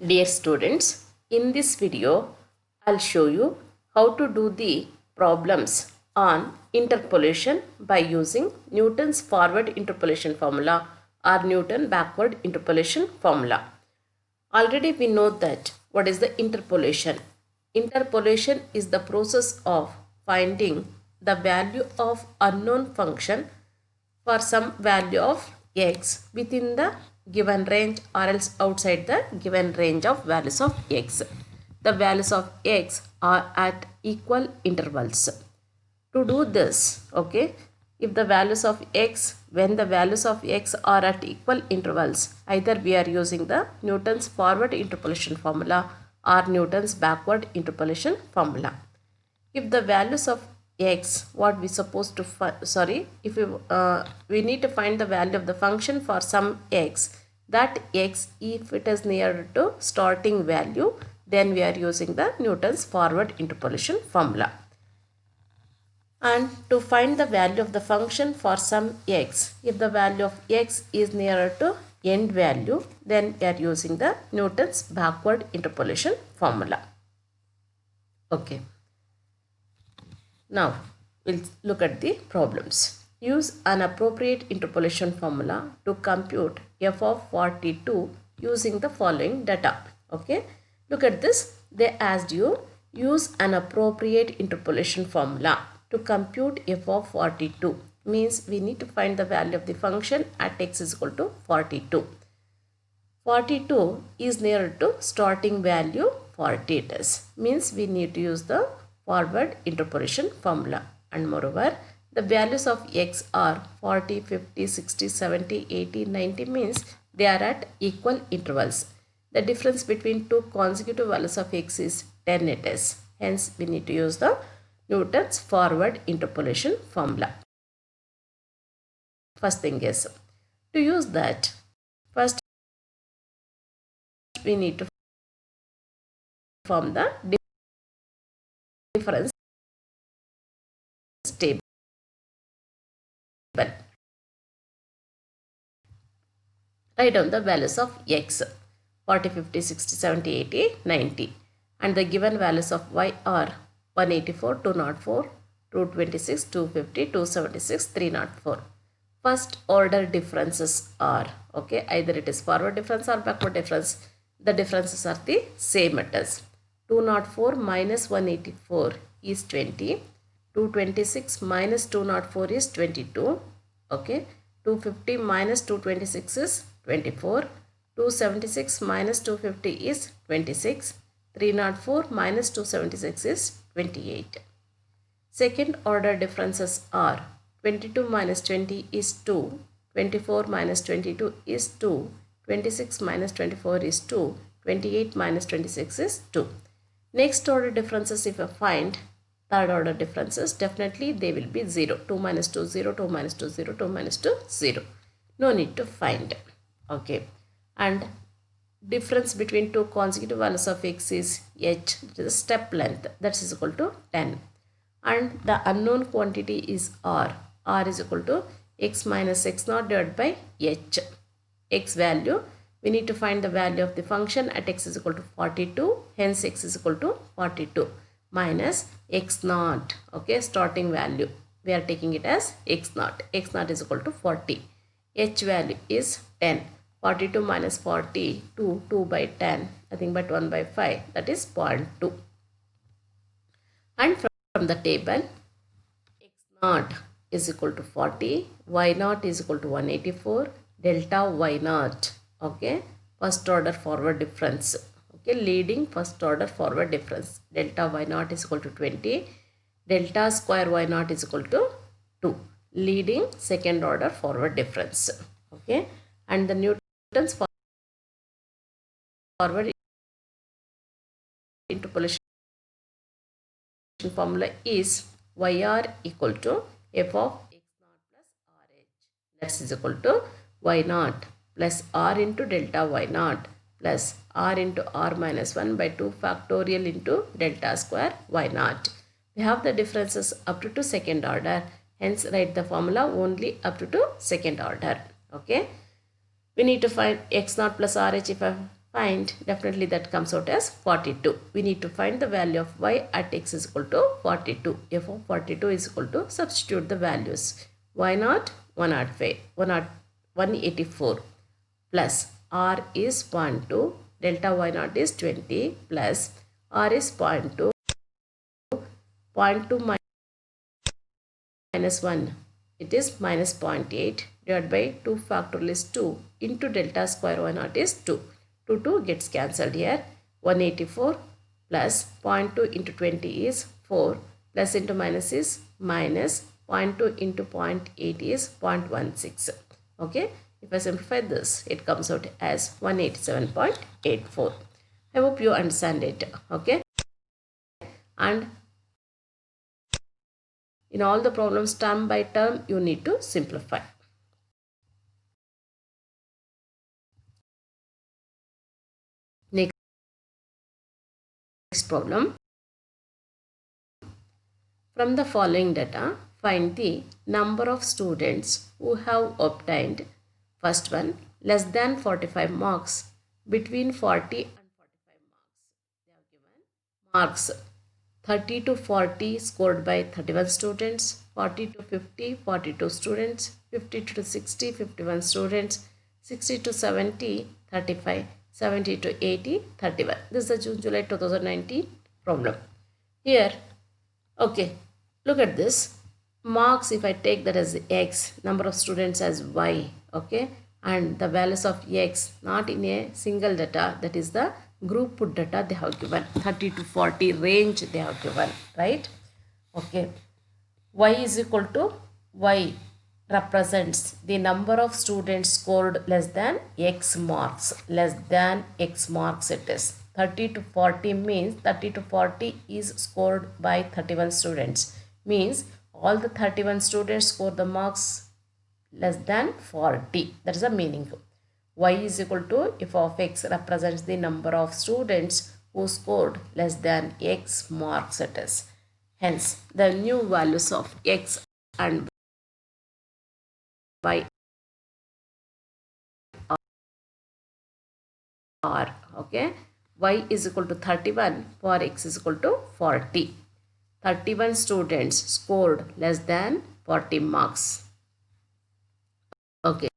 Dear students, in this video, I'll show you how to do the problems on interpolation by using Newton's forward interpolation formula or Newton backward interpolation formula. Already we know that what is the interpolation. Interpolation is the process of finding the value of unknown function for some value of x within the given range or else outside the given range of values of x. The values of x are at equal intervals. To do this, okay, if the values of x, when the values of x are at equal intervals, either we are using the Newton's forward interpolation formula or Newton's backward interpolation formula. If the values of x, what we supposed to if we need to find the value of the function for some x, that x, if it is near to starting value, then we are using the Newton's forward interpolation formula. And to find the value of the function for some x, if the value of x is nearer to end value, then we are using the Newton's backward interpolation formula. Okay. Now, we'll look at the problems. Use an appropriate interpolation formula to compute f of 42 using the following data. Okay. Look at this. They asked you use an appropriate interpolation formula to compute f of 42. Means we need to find the value of the function at x is equal to 42. 42 is near to starting value 40 it is. Means we need to use the forward interpolation formula, and moreover the values of x are 40, 50, 60, 70, 80, 90 means they are at equal intervals. The difference between two consecutive values of x is 10 it is. Hence we need to use the Newton's forward interpolation formula. First thing is to use that, first we need to form the difference table. Write down the values of x 40, 50, 60, 70, 80, 90 and the given values of y are 184, 204, 226, 250, 276, 304. First order differences are, okay, either it is forward difference or backward difference. The differences are the same it is. 204 minus 184 is 20. 226 minus 204 is 22. Okay. 250 minus 226 is 24. 276 minus 250 is 26. 304 minus 276 is 28. Second order differences are 22 minus 20 is 2. 24 minus 22 is 2. 26 minus 24 is 2. 28 minus 26 is 2. Next order differences, if I find third order differences, definitely they will be 0. 2 minus 2, 0. 2 minus 2, 0. 2 minus 2, 0. No need to find. Okay. And difference between two consecutive values of x is h, which is step length, that is equal to 10. And the unknown quantity is r. R is equal to x minus x naught divided by h. X value, we need to find the value of the function at x is equal to 42. Hence x is equal to 42 minus x naught. Okay, starting value. We are taking it as x naught. X naught is equal to 40. H value is 10. 42 minus 40, 2 by 10, nothing but 1 by 5, that is 0.2. And from the table, x naught is equal to 40, y naught is equal to 184, delta y naught, okay, first order forward difference, okay, leading first order forward difference, delta y naught is equal to 20, delta square y naught is equal to 2, leading second order forward difference, okay, and the Newton's forward interpolation formula is yr equal to f of x naught plus rh, that is equal to y naught plus r into delta y naught plus r into r minus 1 by 2 factorial into delta square y naught. We have the differences up to second order, hence write the formula only up to second order. Okay. We need to find x naught plus rh. If I find, definitely that comes out as 42. We need to find the value of y at x is equal to 42. F of 42 is equal to, substitute the values. Y naught 105, 184 plus r is 0.2, delta y naught is 20 plus r is 0.2, 0.2 minus 1, it is minus 0.8 divided by 2 factorial is 2 into delta square y naught is 2. 2 gets cancelled here. 184 plus 0.2 into 20 is 4, plus into minus is minus, 0.2 into 0.8 is 0.16. Okay, if I simplify this, it comes out as 187.84. I hope you understand it. Okay, and in all the problems term by term you need to simplify. Next problem. From the following data, find the number of students who have obtained, first one, less than 45 marks, between 40 and 45 marks. They have given marks 30 to 40 scored by 31 students, 40 to 50, 42 students, 50 to 60, 51 students, 60 to 70, 35, 70 to 80, 31. This is the June-July 2019 problem. Here, okay, look at this. Marks, if I take that as x, number of students as y, okay, and the values of x not in a single data, that is the group put data they have given, 30 to 40 range they have given, right? Okay, y is equal to, y represents the number of students scored less than x marks, less than x marks it is. 30 to 40 means 30 to 40 is scored by 31 students, means all the 31 students score the marks less than 40. That is the meaning. Y is equal to, f of x represents the number of students who scored less than x marks it is. Hence, the new values of x and y are, okay, y is equal to 31 for x is equal to 40. 31 students scored less than 40 marks. Okay.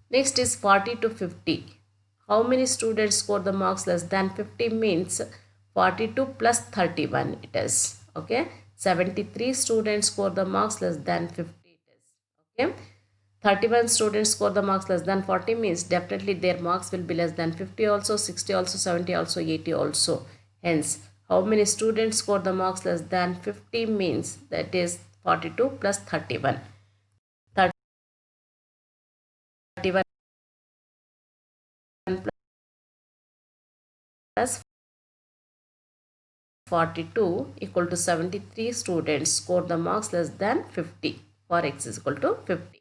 Next is 40 to 50. How many students score the marks less than 50 means 42 plus 31 it is. Okay. 73 students score the marks less than 50 it is. Okay. 31 students score the marks less than 40 means definitely their marks will be less than 50 also, 60 also, 70 also, 80 also. Hence, how many students score the marks less than 50 means that is 42 plus 31. 31 plus 42 equal to 73 students score the marks less than 50 for x is equal to 50.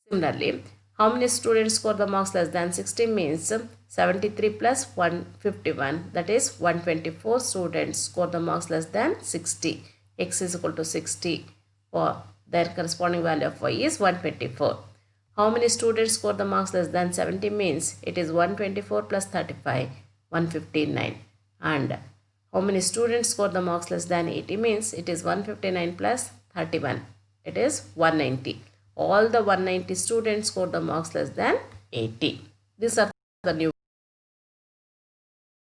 Similarly, how many students score the marks less than 60 means 73 plus 151, that is 124 students score the marks less than 60. X is equal to 60 for their corresponding value of y is 124. How many students score the marks less than 70 means it is 124 plus 35, 159. And how many students score the marks less than 80 means it is 159 plus 31, it is 190. All the 190 students scored the marks less than 80. These are the new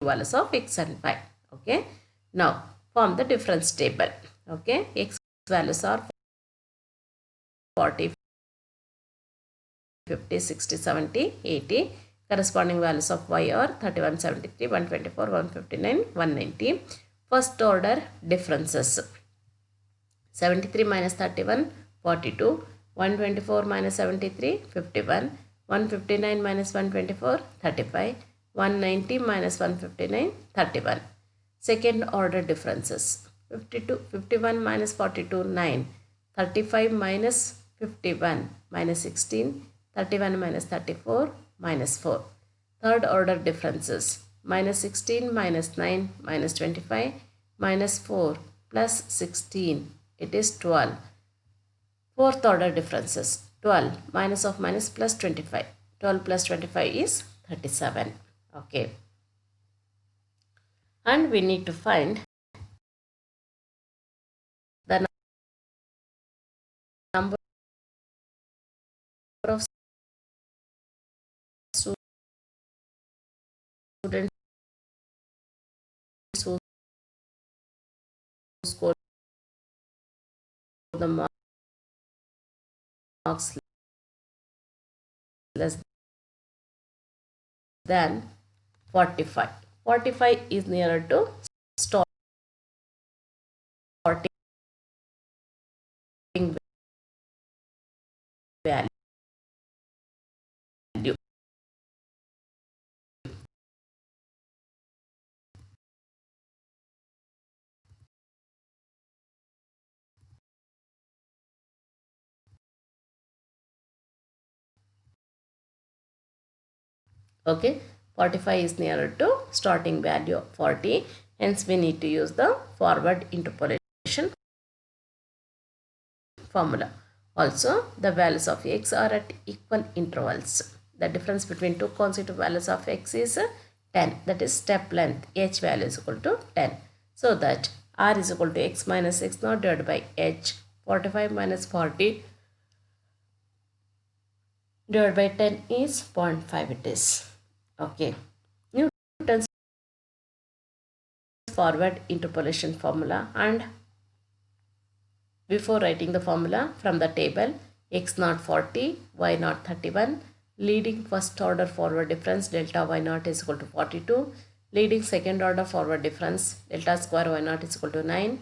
values of x and y. Okay. Now, form the difference table. Okay. X values are 40, 50, 60, 70, 80. Corresponding values of y are 31, 73, 124, 159, 190. First order differences. 73 minus 31, 42. 124 minus 73, 51. 159 minus 124, 35. 190 minus 159, 31. Second order differences. 51 minus 42, 9. 35 minus 51 minus 16. 31 minus 34 minus 4. Third order differences. Minus 16 minus 9 minus 25 minus 4 plus 16. It is 12. Fourth order differences. 12 minus of minus plus 25. 12 plus 25 is 37. Okay. And we need to find the number of students who score the marks less than 45. 45 is nearer to starting value. Okay, 45 is nearer to starting value of 40. Hence, we need to use the forward interpolation formula. Also, the values of x are at equal intervals. The difference between two consecutive values of x is 10. That is step length. H value is equal to 10. So that r is equal to x minus x naught divided by h. 45 minus 40 divided by 10 is 0.5 it is. Okay. Newton's forward interpolation formula, and before writing the formula from the table, x naught 40, y naught 31, leading first order forward difference delta y naught is equal to 42, leading second order forward difference delta square y naught is equal to 9,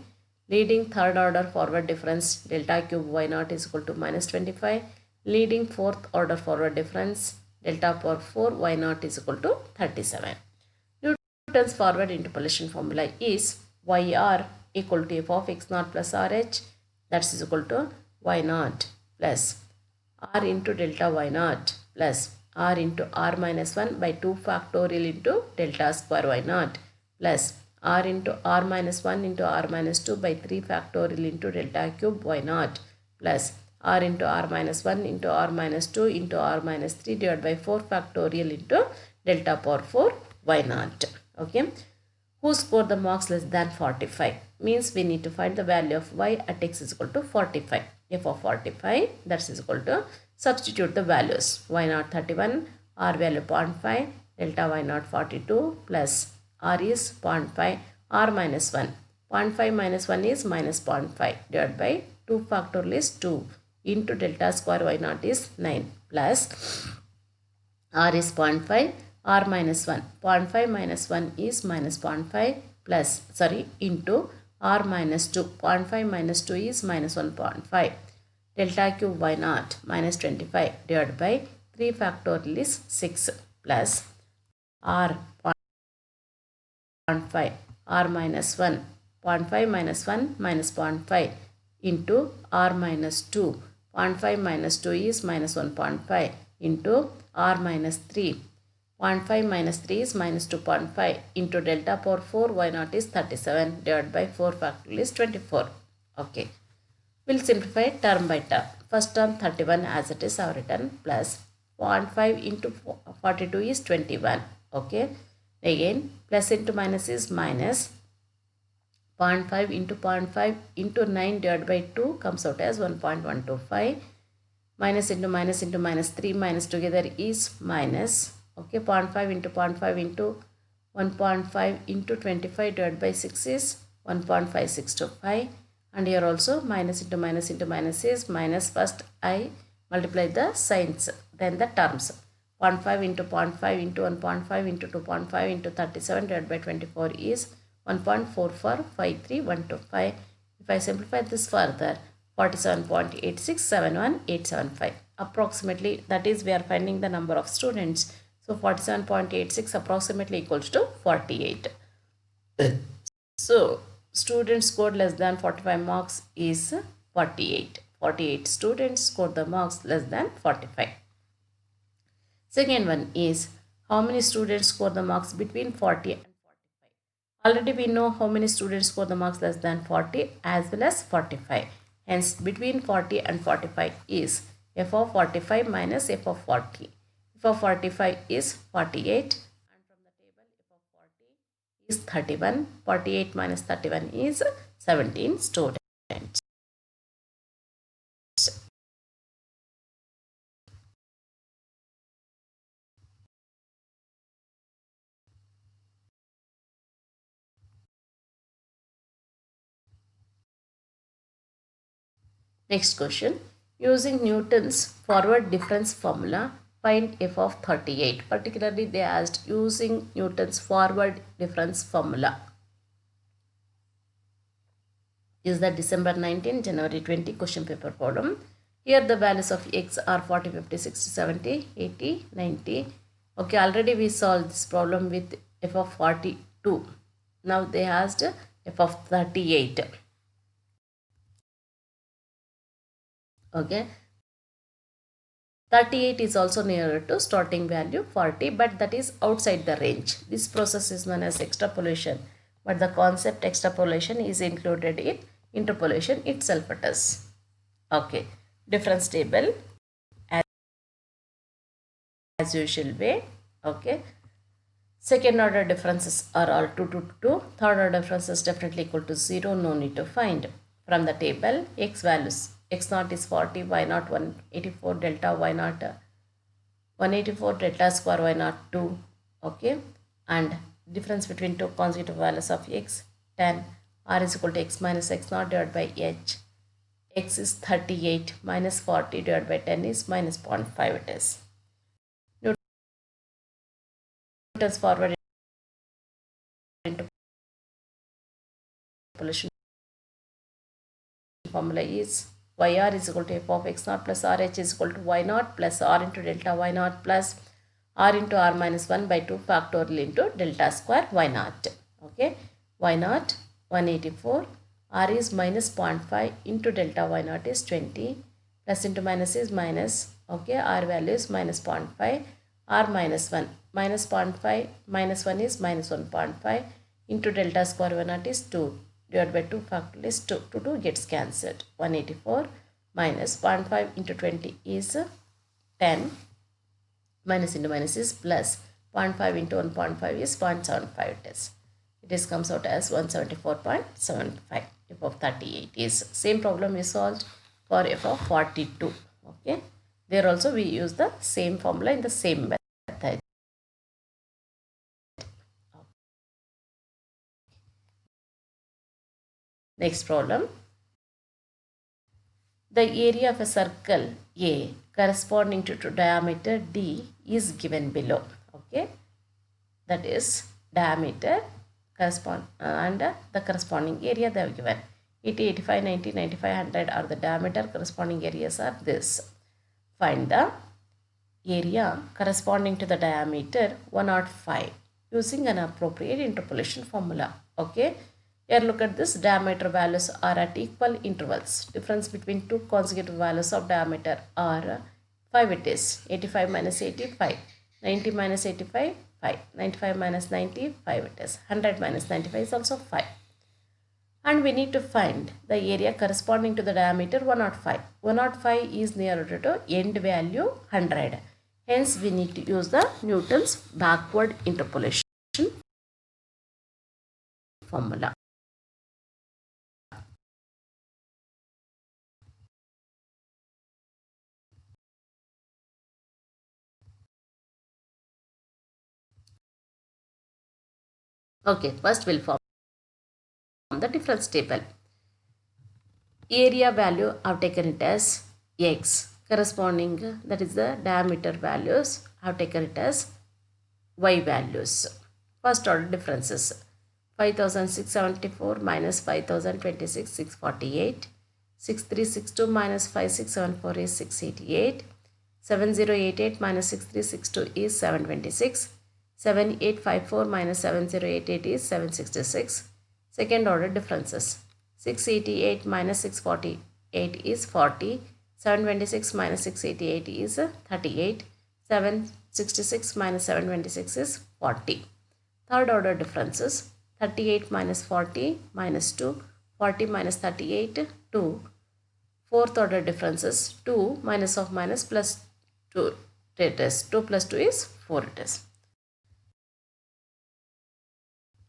leading third order forward difference delta cube y naught is equal to minus 25, leading fourth order forward difference delta power 4 y naught is equal to 37. Newton's forward interpolation formula is yr equal to f of x naught plus rh, that is equal to y naught plus r into delta y naught plus r into r minus 1 by 2 factorial into delta square y naught plus r into r minus 1 into r minus 2 by 3 factorial into delta cube y naught plus r into r minus 1 into r minus 2 into r minus 3 divided by 4 factorial into delta power 4 y naught. Okay. Who scored the marks less than 45? Means we need to find the value of y at x is equal to 45. F of 45, that is equal to, substitute the values. Y naught 31, r value 0.5, delta y naught 42 plus r is 0.5, r minus 1. 0.5 minus 1 is minus 0.5 divided by 2 factorial is 2 into delta square y naught is 9 plus r is 0.5, r minus 1. 0.5 minus 1 is minus 0.5 plus, into r minus 2. 0.5 minus 2 is minus 1.5. Delta cube y naught minus 25 divided by 3 factorial is 6 plus r 0.5, r minus 1. 0.5 minus 1 minus 0.5 into r minus 2. 0.5 minus 2 is minus 1.5 into r minus 3. 0.5 minus 3 is minus 2.5 into delta power 4 y naught is 37 divided by 4 factorial is 24. Okay. We'll simplify term by term. First term 31 as it is our written plus 0.5 into 42 is 21. Okay. Again plus into minus is minus 0.5 into 0.5 into 9 divided by 2 comes out as 1.125. Minus into minus 3 minus together is minus. Okay, 0.5 into 0.5 into 1.5 into 25 divided by 6 is 1.565, and here also minus into minus is minus. First I multiply the signs, then the terms. 0.5 into 0.5 into 1.5 into 2.5 into 37 divided by 24 is 1.4453125. If I simplify this further, 47.8671875 approximately, that is we are finding the number of students. So 47.86 approximately equals to 48. So students scored less than 45 marks is 48. 48 students scored the marks less than 45. Second one is how many students score the marks between 40 and 45. Already we know how many students score the marks less than 40 as well as 45. Hence between 40 and 45 is f of 45 minus f of 40. f of 45 is 48 and from the table f of 40 is 31. 48 minus 31 is 17 students. Next question. Using Newton's forward difference formula, find f of 38. Particularly they asked using Newton's forward difference formula. Is the December 19, January 20 question paper problem. Here the values of x are 40, 50, 60, 70, 80, 90. Okay, already we solved this problem with f of 42. Now they asked f of 38. Okay. 38 is also nearer to starting value 40, but that is outside the range. This process is known as extrapolation, but the concept extrapolation is included in interpolation itself it is. Okay, difference table as usual way. Okay, second order differences are all 2 to 2. Third order differences definitely equal to 0. No need to find. From the table, x values. X0 is 40, Y0 184, delta Y0 184, delta square Y0 2. Okay, and difference between two consecutive values of x 10. R is equal to x minus x0 divided by h. X is 38 minus 40 divided by 10 is minus 0.5 it is. Newton's forward interpolation formula is yr is equal to f of x0 plus rh is equal to y0 plus r into delta y0 plus r into r minus 1 by 2 factorial into delta square y0. Okay, y0 184, r is minus 0.5 into delta y0 is 20, plus into minus is minus. Okay, r value is minus 0.5, r minus 1, minus 0.5 minus 1 is minus 1.5 into delta square y0 is 2 divided by 2 factorial is 2. 2 gets cancelled. 184 minus 0.5 into 20 is 10, minus into minus is plus, 0.5 into 1.5 is 0.75 it is. It comes out as 174.75. f of 38 is same problem we solved for f of 42. Okay, there also we use the same formula in the same method. Next problem. The area of a circle A corresponding to diameter D is given below. Okay, that is diameter correspond and the corresponding area they have given. 80, 85, 90, 95, 100 are the diameter. Corresponding areas are this. Find the area corresponding to the diameter 105 using an appropriate interpolation formula. Okay, here look at this. Diameter values are at equal intervals. Difference between two consecutive values of diameter are 5 it is. 85 minus 85, 90 minus 85, 5, 95 minus 90, 5 it is. 100 minus 95 is also 5. And we need to find the area corresponding to the diameter 105. 105 is nearer to end value 100. Hence, we need to use the Newton's backward interpolation formula. Okay, first we'll form the difference table. Area value I have taken it as x, corresponding that is the diameter values I have taken it as y values. First order differences. 5674 minus 5026 648, 6362 minus 5674 is 688, 7088 minus 6362 is 726, 7854 minus 7088 is 766. Second order differences. 688 minus 648 is 40, 726 minus 688 is 38, 766 minus 726 is 40. Third order differences. 38 minus 40 minus 2, 40 minus 38 2, Fourth order differences 2 minus of minus plus 2 it is 2 plus 2 is 4 it is.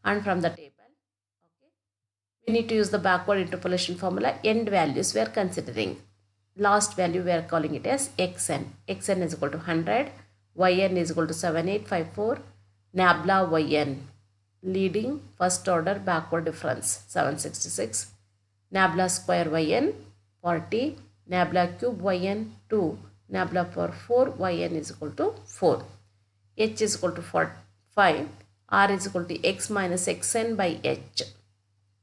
And from the table, okay, we need to use the backward interpolation formula. End values we are considering. Last value we are calling it as xn. Xn is equal to 100, yn is equal to 7854, nabla yn, leading first order backward difference 766, nabla square yn 40, nabla cube yn 2, nabla power 4 yn is equal to 4, h is equal to 5, r is equal to x minus xn by h.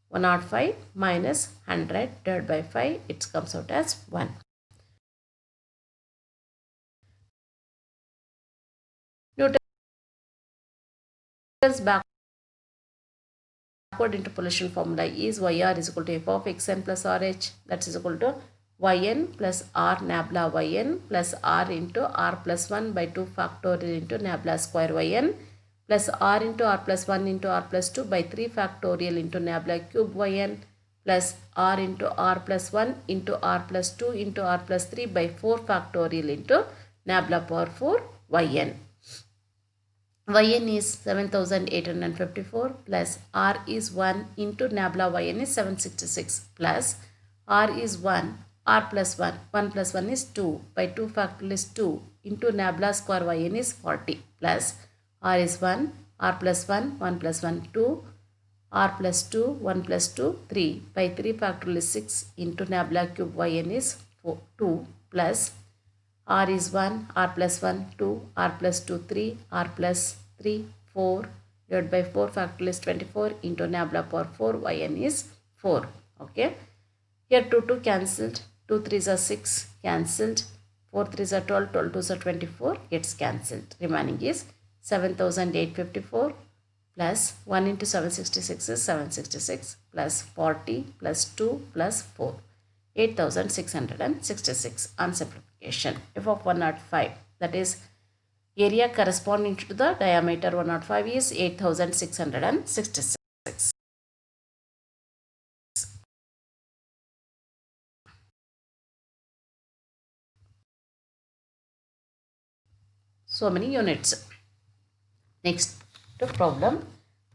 105 minus 100 divided by 5, it comes out as 1. Newton's backward interpolation formula is yr is equal to f of xn plus rh, that is equal to yn plus r nabla yn plus r into r plus 1 by 2 factorial into nabla square yn plus r into r plus 1 into r plus 2 by 3 factorial into nabla cube yn plus r into r plus 1 into r plus 2 into r plus 3 by 4 factorial into nabla power 4 yn. Yn is 7854 plus r is 1 into nabla yn is 766 plus r is 1, r plus 1, 1 plus 1 is 2 by 2 factorial is 2 into nabla square yn is 40 plus r is 1, r plus 1, 1 plus 1, 2, r plus 2, 1 plus 2, 3 by 3 factorial is 6 into nabla cube yn is 2 plus r is 1, r plus 1, 2, r plus 2, 3, r plus 3, 4 divided by 4 factorial is 24 into nabla power 4 yn is 4. Okay. Here 2 2 cancelled, 2 3s are 6 cancelled, 4 3s are 12, 12 2s are 24 gets cancelled. Remaining is 7854 plus 1 into 766 is 766 plus 40 plus 2 plus 4. 8666 on simplification. F of 105, that is area corresponding to the diameter 105 is 8666. So many units. Next problem.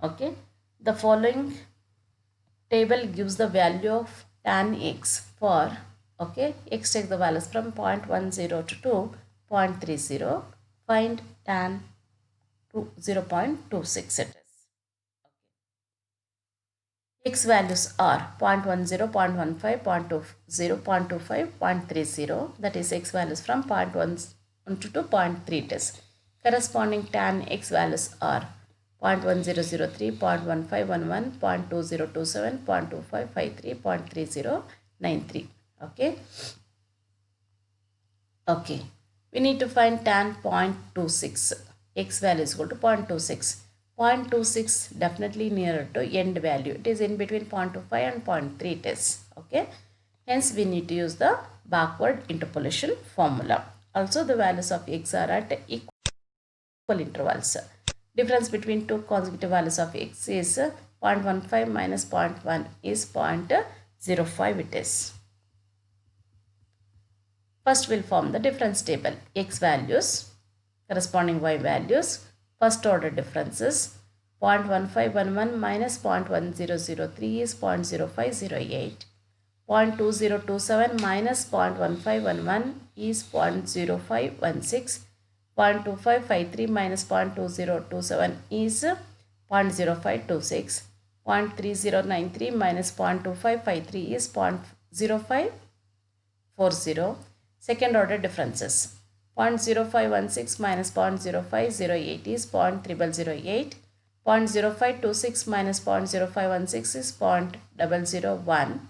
Okay, the following table gives the value of tan x for, okay, x take the values from 0.10 to 0.30. Find tan 0.26 it is. X values are 0.10, 0.15, 0.20, 0.25, 0.30. That is x values from 0.1 to 0.3 it is. Corresponding tan x values are 0.1003, 0.1511, 0.2027, 0.2553, 0.3093. Okay. Okay. We need to find tan 0.26. X value is equal to 0.26. 0.26 definitely nearer to end value. It is in between 0.25 and 0.3 it is. Okay. Hence we need to use the backward interpolation formula. Also the values of x are at equal intervals. Difference between two consecutive values of x is 0.15 minus 0.1 is 0.05 it is. First we'll form the difference table. X values corresponding y values. First order differences. 0.1511 minus 0.1003 is 0.0508. 0.2027 minus 0.1511 is 0.0516. 0.2553 minus 0.2027 is 0.0526. 0.3093 minus 0.2553 is 0.0540. Second order differences. 0.0516 minus 0.0508 is 0.0008. 0.0526 minus 0.0516 is 0.001.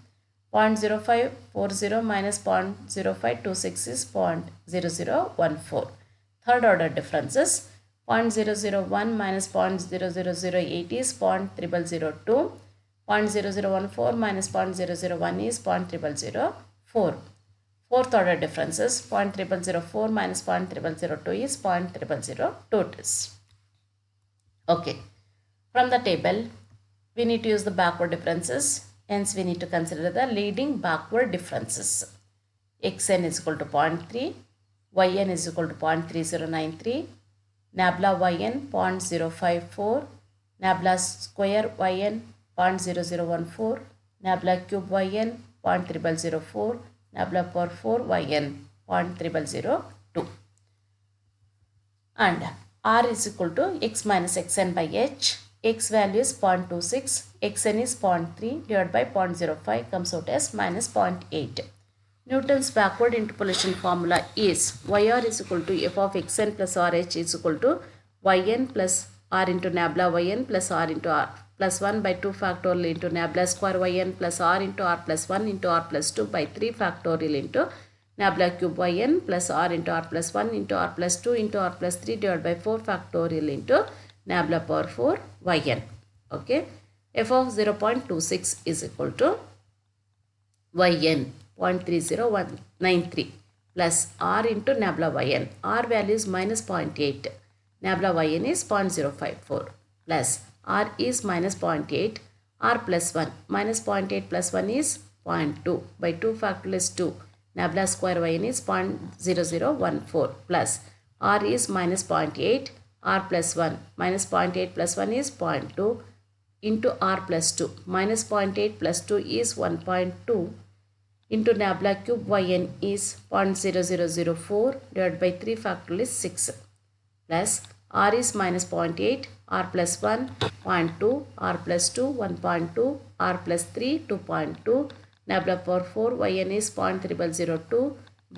0.0540 minus 0.0526 is 0.0014. Third order differences. 0.001 minus 0.0008 is 0.0002. 0.0014 minus 0.001 is 0.004. Fourth order differences. 0.0004 minus 0.002 is 0.002. Okay. From the table, we need to use the backward differences. Hence, we need to consider the leading backward differences. xn is equal to 0.3, yn is equal to 0.3093, nabla yn 0.054, nabla square yn 0.0014, nabla cube yn 0.0004, nabla power 4 yn 0.0002. And r is equal to x minus xn by h. X value is 0.26, xn is 0.3 divided by 0.05 comes out as minus 0.8. Newton's backward interpolation formula is yr is equal to f of xn plus rh is equal to yn plus r into nabla yn plus r into r plus 1 by 2 factorial into nabla square yn plus r into r plus 1 into r plus 2 by 3 factorial into nabla cube yn plus r into r plus 1 into r plus 2 into r plus 3 divided by 4 factorial into nabla power 4 yn. Okay. F of 0.26 is equal to yn 0.3093 plus r into nabla yn. R value is minus 0.8. Nabla yn is 0.054 plus r is minus 0.8. R plus 1 minus 0.8 plus 1 is 0.2 by 2 factorial is 2. Nabla square yn is 0.0014 plus r is minus 0.8. R plus 1 minus 0.8 plus 1 is 0.2 into r plus 2 minus 0.8 plus 2 is 1.2 into nabla cube yn is 0.0004 divided by 3 factorial is 6 plus r is minus 0.8, r plus 1 0.2, r plus 2 1.2, r plus 3 2.2, nabla power 4 yn is 0.3002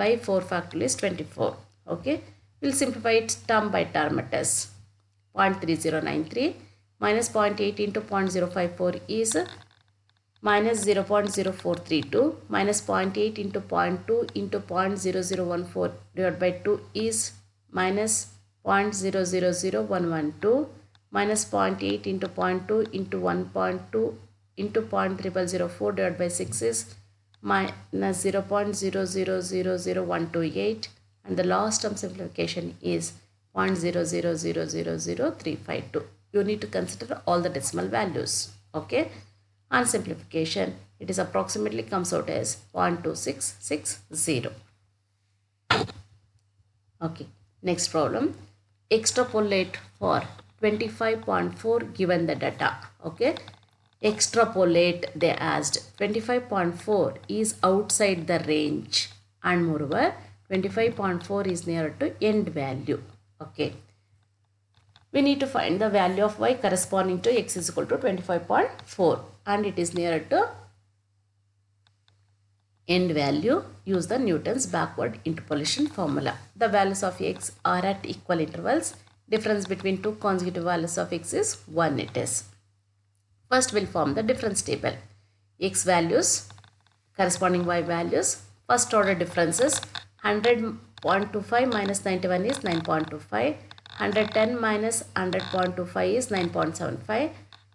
by 4 factorial is 24. Okay, we'll simplify it term by term it is 0.3093 minus 0.8 into 0.054 is minus 0.0432 minus 0.8 into 0.2 into 0.0014 divided by 2 is minus 0.000112 minus 0.8 into 0.2 into 1.2 into 0.0004 divided by 6 is minus 0.0000128 and the last term simplification is 0.0000352. You need to consider all the decimal values. Okay. On simplification, it is approximately comes out as 0.2660. Okay, next problem. Extrapolate for 25.4 given the data. Okay, extrapolate they asked. 25.4 is outside the range and moreover 25.4 is nearer to end value. Okay. We need to find the value of y corresponding to x is equal to 25.4 and it is nearer to end value. Use the Newton's backward interpolation formula. The values of x are at equal intervals. Difference between two consecutive values of x is 1 it is. First we'll form the difference table. X values corresponding y values. First order differences 100.25 minus 91 is 9.25. 110 minus 100.25 is 9.75.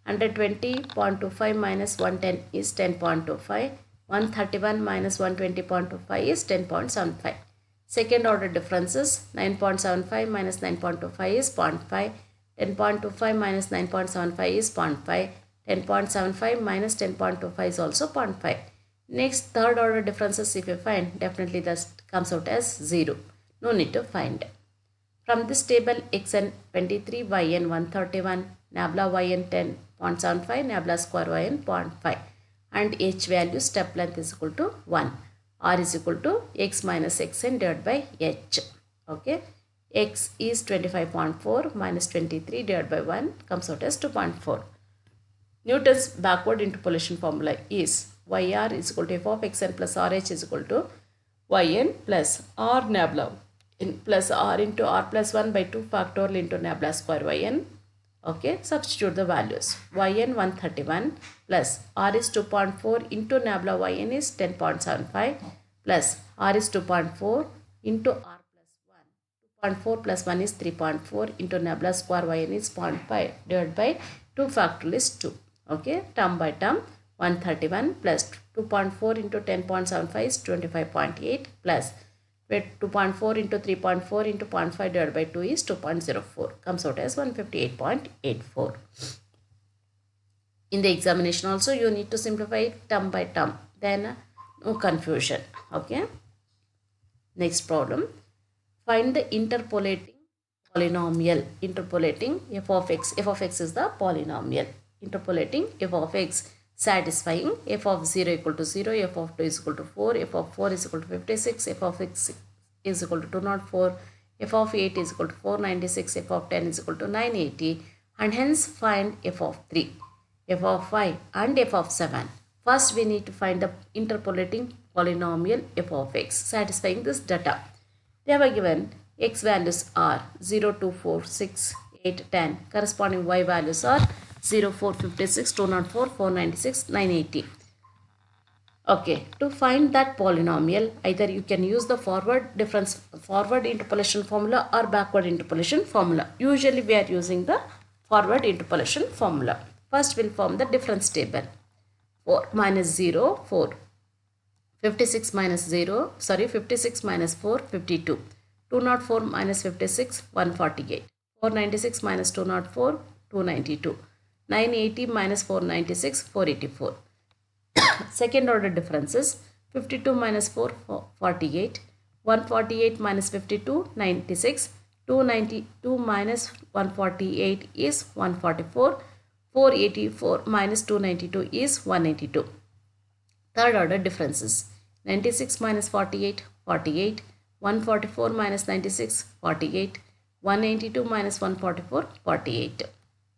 120.25 minus 110 is 10.25. 131 minus 120.25 is 10.75. Second order differences 9.75 minus 9.25 is 0.5. 10.25 minus 9.75 is 0.5. 10.75 minus 10.25 is also 0.5. Next third order differences if you find, definitely that comes out as 0. No need to find. From this table, xn 23, yn 131, nabla yn 10.75, nabla square yn 0.5 and h value step length is equal to 1. R is equal to x minus xn divided by h. Okay, x is 25.4 minus 23 divided by 1 comes out as 2.4. Newton's backward interpolation formula is yr is equal to f of xn plus rh is equal to yn plus r nabla in plus r into r plus 1 by 2 factorial into nabla square yn. Okay, substitute the values. Yn 131 plus r is 2.4 into nabla yn is 10.75 plus r is 2.4 into r plus 1. 2.4 plus 1 is 3.4 into nabla square yn is 0.5 divided by 2 factorial is 2. Okay, term by term 131 plus 2.4 into 10.75 is 25.8 plus 2.4 into 3.4 into 0.5 divided by 2 is 2.04. Comes out as 158.84. In the examination also you need to simplify it term by term. Then no confusion. Okay. Next problem. Find the interpolating polynomial. Interpolating f of x. F of x is the polynomial. Interpolating f of x satisfying f of 0 equal to 0, f of 2 is equal to 4, f of 4 is equal to 56, f of x is equal to 204, f of 8 is equal to 496, f of 10 is equal to 980, and hence find f of 3, f of 5 and f of 7. First we need to find the interpolating polynomial f of x satisfying this data. They have given x values are 0, 2, 4, 6, 8, 10. Corresponding y values are 0, 4, 56, 204, 496, 980. Okay, to find that polynomial, either you can use the forward interpolation formula or backward interpolation formula. Usually we are using the forward interpolation formula. First we'll form the difference table. 4 minus 0, 4. 56 minus 0, 56 minus 4, 52. 204 minus 56, 148. 496 minus 204, 292. 980 minus 496, 484. Second order differences, 52 minus 4, 48. 148 minus 52, 96. 292 minus 148 is 144. 484 minus 292 is 182. Third order differences, 96 minus 48, 48. 144 minus 96, 48. 182 minus 144, 48.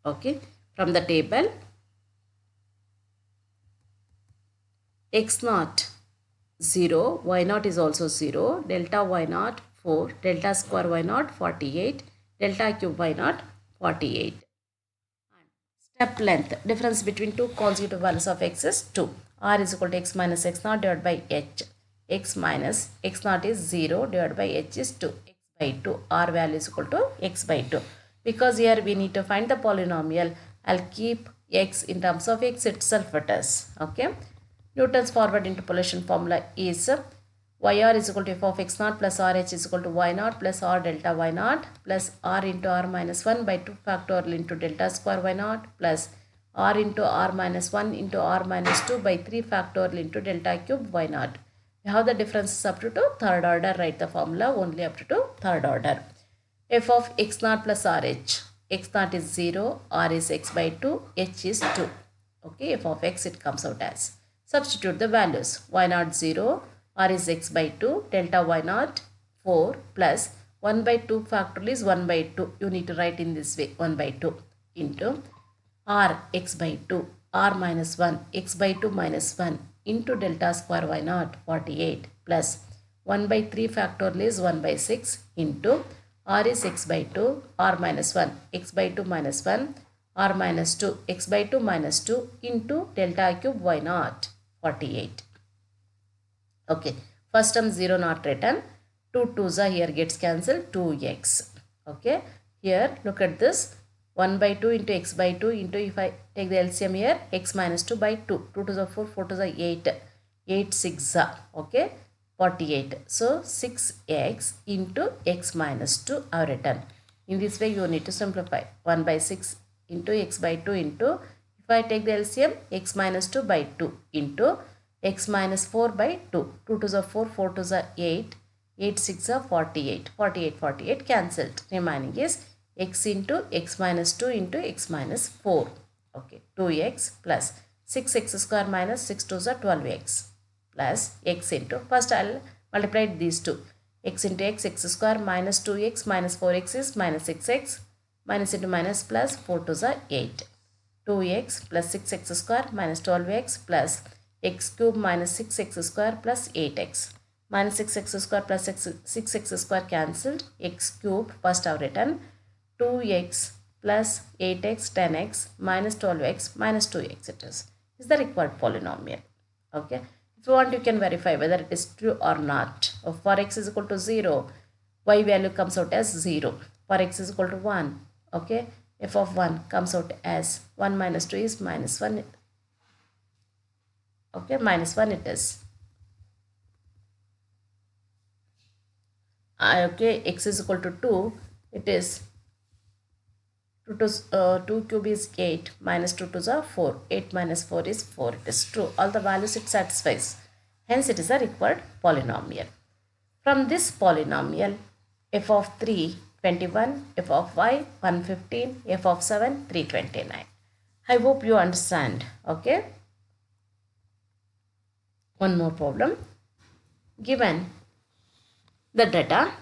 Okay, from the table, x naught 0, y naught is also 0, delta y naught 4, delta square y naught 48, delta cube y naught 48. Step length, difference between two consecutive values of x is 2. R is equal to x minus x naught divided by h. X minus x naught is 0 divided by h is 2. X by 2. R value is equal to x by 2. Because here we need to find the polynomial, I'll keep x in terms of x itself it is. Okay. Newton's forward interpolation formula is yr is equal to f of x naught plus rh is equal to y naught plus r delta y naught plus r into r minus 1 by 2 factorial into delta square y naught plus r into r minus 1 into r minus 2 by 3 factorial into delta cube y naught. We have the differences up to third order. Write the formula only up to third order. F of x naught plus rh. X naught is 0, r is x by 2, h is 2. Okay, f of x it comes out as. Substitute the values. Y naught 0, r is x by 2, delta y naught 4 plus 1 by 2 factorial is 1 by 2. You need to write in this way, 1 by 2 into r x by 2, r minus 1, x by 2 minus 1 into delta square y naught 48 plus 1 by 3 factorial is 1 by 6 into r is x by 2, r minus 1, x by 2 minus 1, r minus 2, x by 2 minus 2 into delta cube y naught 48. Okay, first term 0 not written, 2 2's are here gets cancelled, 2x. Okay, here look at this, 1 by 2 into x by 2 into, if I take the LCM here, x minus 2 by 2, 2 to the 4, 4 to the 8, 8 6 are, okay, 48. So 6x into x minus 2 are written. In this way you need to simplify, 1 by 6 into x by 2 into, if I take the LCM, x minus 2 by 2 into x minus 4 by 2, 2 to the 4, 4 to the 8, 8 6 are 48, 48, 48 cancelled. Remaining is x into x minus 2 into x minus 4. Okay, 2x plus 6x square minus 6 2 is 12x plus x into, first I'll multiply these two, x into x square minus 2x minus 4x is minus 6x, minus into minus plus 4 to the 8. 2x plus 6x square minus 12x plus x cube minus 6x square plus 8x. Minus 6x square plus 6x square cancelled. X cube first I have written, 2x plus 8x 10x minus 12x minus 2x it is the required polynomial. Okay. If you want you can verify whether it is true or not. For x is equal to 0, y value comes out as 0. For x is equal to 1. Okay. F of 1 comes out as 1 minus 2 is minus 1. Okay, minus 1 it is. Okay, x is equal to 2. It is 2 cube is 8 minus 2 to the 4. 8 minus 4 is 4. It is true. All the values it satisfies. Hence, it is a required polynomial. From this polynomial, f of 3, 21, f of y, 115, f of 7, 329. I hope you understand. Okay. One more problem. Given the data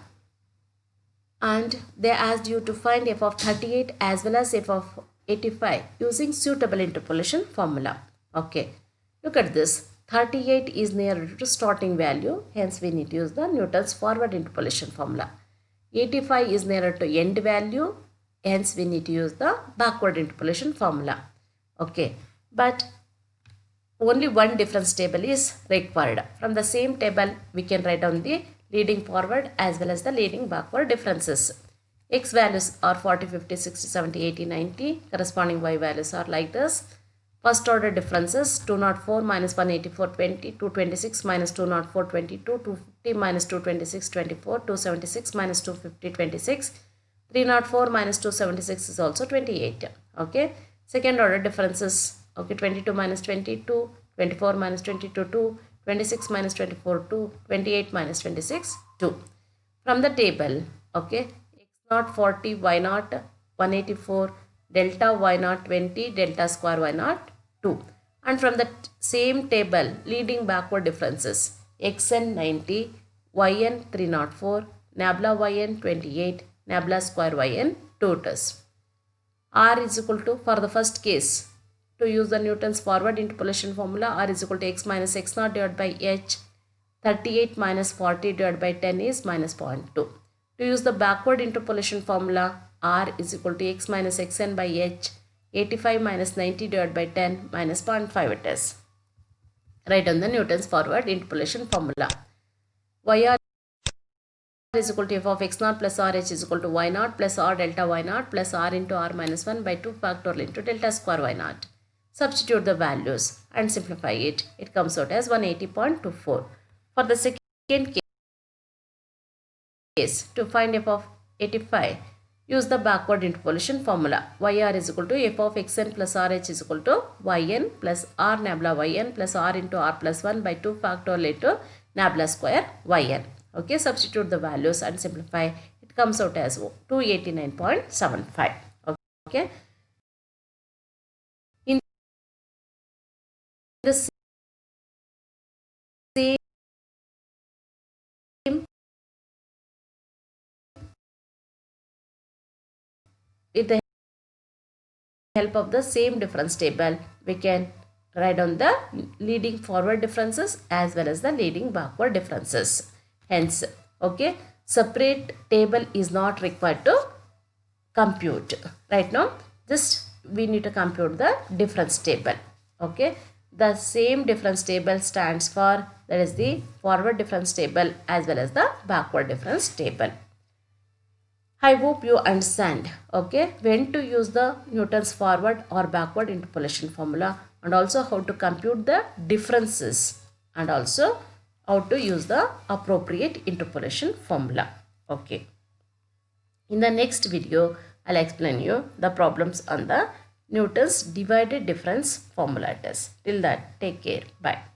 and they asked you to find f of 38 as well as f of 85 using suitable interpolation formula. Okay. Look at this. 38 is nearer to starting value, hence we need to use the Newton's forward interpolation formula. 85 is nearer to end value, hence we need to use the backward interpolation formula. Okay, but only one difference table is required. From the same table, we can write down the leading forward as well as the leading backward differences. X values are 40, 50, 60, 70, 80, 90. Corresponding Y values are like this. First order differences 204 minus 184 20, 226 minus 204 22, 250 minus 226 24, 276 minus 250 26, 304 minus 276 is also 28. Okay. Second order differences, okay, 22 minus 22, 24 minus 22 2, 26 minus 24 2, 28 minus 26 2. From the table, okay, x0 40, y0 184, delta y0 20, delta square y0 2. And from the same table, leading backward differences, xn 90, yn 304, nabla yn 28, nabla square yn 2 it is. R is equal to, for the first case, to use the Newton's forward interpolation formula, R is equal to x minus x0 divided by h. 38 minus 40 divided by 10 is minus 0.2. To use the backward interpolation formula, R is equal to x minus xn by h. 85 minus 90 divided by 10 minus 0.5 it is. Write down the Newton's forward interpolation formula. YR is equal to f of x0 plus rh is equal to y0 plus r delta y0 plus r into r minus 1 by 2 factorial into delta square y0. Substitute the values and simplify it. It comes out as 180.24. For the second case, to find f of 85, use the backward interpolation formula. YR is equal to f of xn plus rh is equal to yn plus r nabla yn plus r into r plus 1 by 2 factorial into nabla square yn. Okay, substitute the values and simplify. It comes out as 289.75. Okay. In the same with the help of the same difference table, we can write down the leading forward differences as well as the leading backward differences. Hence, okay, separate table is not required to compute. Right now, just we need to compute the difference table. Okay, the same difference table stands for, that is the forward difference table as well as the backward difference table. I hope you understand, okay, when to use the Newton's forward or backward interpolation formula, and also how to compute the differences, and also how to use the appropriate interpolation formula. Okay. In the next video, I'll explain you the problems on the Newton's divided difference formula test. Till that, take care. Bye.